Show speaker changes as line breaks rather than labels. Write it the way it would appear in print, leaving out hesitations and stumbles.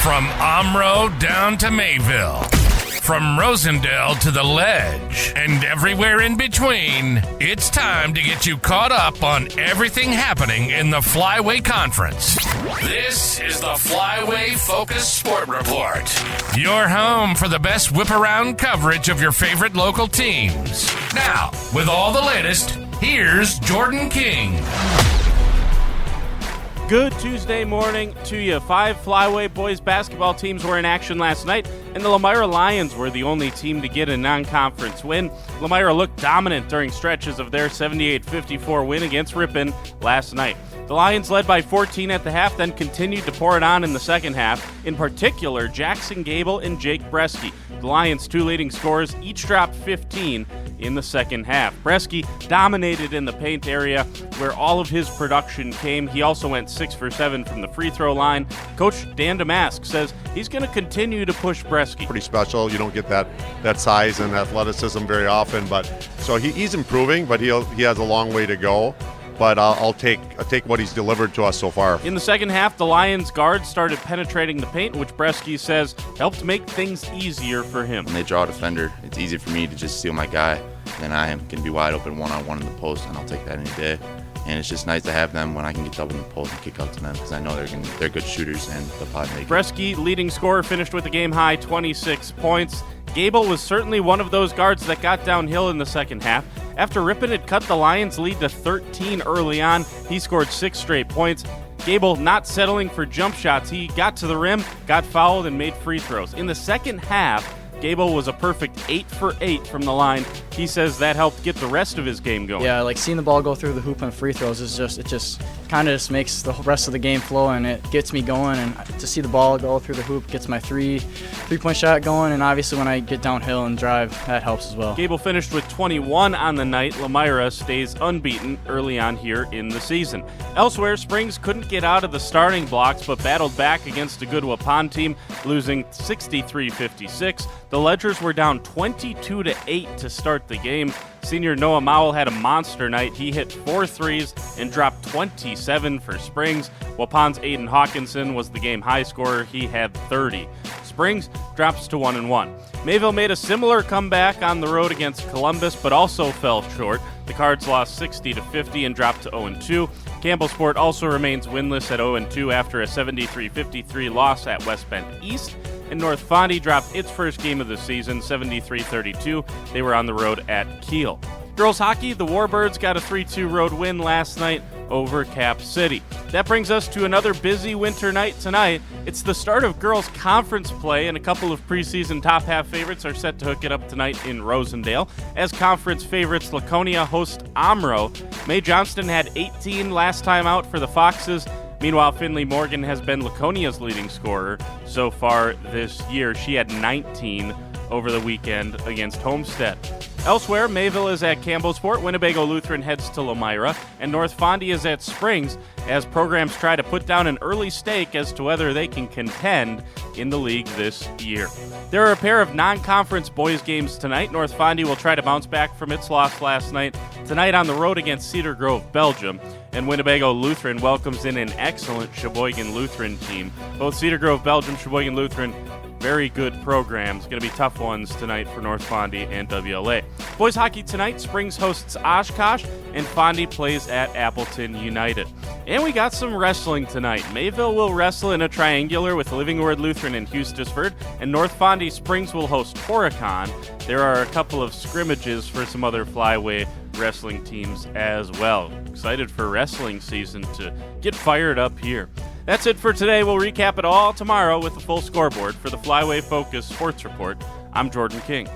From Omro down to Mayville, from Rosendale to the Ledge, and everywhere in between, it's time to get you caught up on everything happening in the Flyway Conference. This is the Flyway Focus Sport Report, your home for the best whip-around coverage of your favorite local teams. Now, with all the latest, here's Jordan King.
Good Tuesday morning to you. 5 Flyway boys basketball teams were in action last night, and the Lomira Lions were the only team to get a non-conference win. Lomira looked dominant during stretches of their 78-54 win against Ripon last night. The Lions led by 14 at the half, then continued to pour it on in the second half. In particular, Jackson Gable and Jake Bresky, the Lions' two leading scorers, each dropped 15 in the second half. Bresky dominated in the paint area where all of his production came. He also went 6 for 7 from the free throw line. Coach Dan Damask says he's going to continue to push Bresky.
Pretty special. You don't get that size and athleticism very often, but so he's improving, but he has a long way to go. But I'll take what he's delivered to us so far.
In the second half, the Lions guards started penetrating the paint, which Bresky says helped make things easier for him.
When they draw a defender, it's easy for me to just steal my guy, and I can be wide open one-on-one in the post, and I'll take that any day. And it's just nice to have them when I can get double in the post and kick out to them, because I know they're good shooters and they'll probably make it.
Bresky, leading scorer, finished with a game-high 26 points. Gable was certainly one of those guards that got downhill in the second half. After Ripon had cut the Lions' lead to 13 early on, he scored 6 straight points. Gable not settling for jump shots. He got to the rim, got fouled, and made free throws. In the second half, Gable was a perfect 8 for 8 from the line. He says that helped get the rest of his game going.
Yeah, like seeing the ball go through the hoop on free throws is just kind of makes the rest of the game flow, and it gets me going. And to see the ball go through the hoop gets my three-point shot going, and obviously when I get downhill and drive, that helps as well.
Gable finished with 21 on the night. Lomira stays unbeaten early on here in the season. Elsewhere, Springs couldn't get out of the starting blocks, but battled back against a good Waupun team, losing 63-56. The Ledgers were down 22-8 to start the game. Senior Noah Mowell had a monster night. He hit 4 threes and dropped 27 for Springs. Waupun's Aiden Hawkinson was the game high scorer. He had 30. Springs drops to 1-1. Mayville made a similar comeback on the road against Columbus, but also fell short. The Cards lost 60-50 and dropped to 0-2. Campbellsport also remains winless at 0-2 after a 73-53 loss at West Bend East. And North Fondy dropped its first game of the season, 73-32. They were on the road at Kiel. Girls hockey, the Warbirds got a 3-2 road win last night over Cap City. That brings us to another busy winter night tonight. It's the start of girls conference play, and a couple of preseason top half favorites are set to hook it up tonight in Rosendale. As conference favorites, Laconia host Omro. Mae Johnston had 18 last time out for the Foxes. Meanwhile, Finley Morgan has been Laconia's leading scorer so far this year. She had 19 over the weekend against Homestead. Elsewhere, Mayville is at Campbellsport, Winnebago Lutheran heads to Lomira, and North Fondy is at Springs as programs try to put down an early stake as to whether they can contend in the league this year. There are a pair of non-conference boys games tonight. North Fondy will try to bounce back from its loss last night. Tonight on the road against Cedar Grove, Belgium, and Winnebago Lutheran welcomes in an excellent Sheboygan Lutheran team. Both Cedar Grove, Belgium, Sheboygan Lutheran, very good programs. Going to be tough ones tonight for North Fondy and WLA. Boys hockey tonight, Springs hosts Oshkosh, and Fondy plays at Appleton United. And we got some wrestling tonight. Mayville will wrestle in a triangular with Living Word Lutheran and Hustisford, and North Fondy Springs will host Horicon. There are a couple of scrimmages for some other Flyway wrestling teams as well. Excited for wrestling season to get fired up here. That's it for today. We'll recap it all tomorrow with the full scoreboard. For the Flyway Focus Sports Report, I'm Jordan King.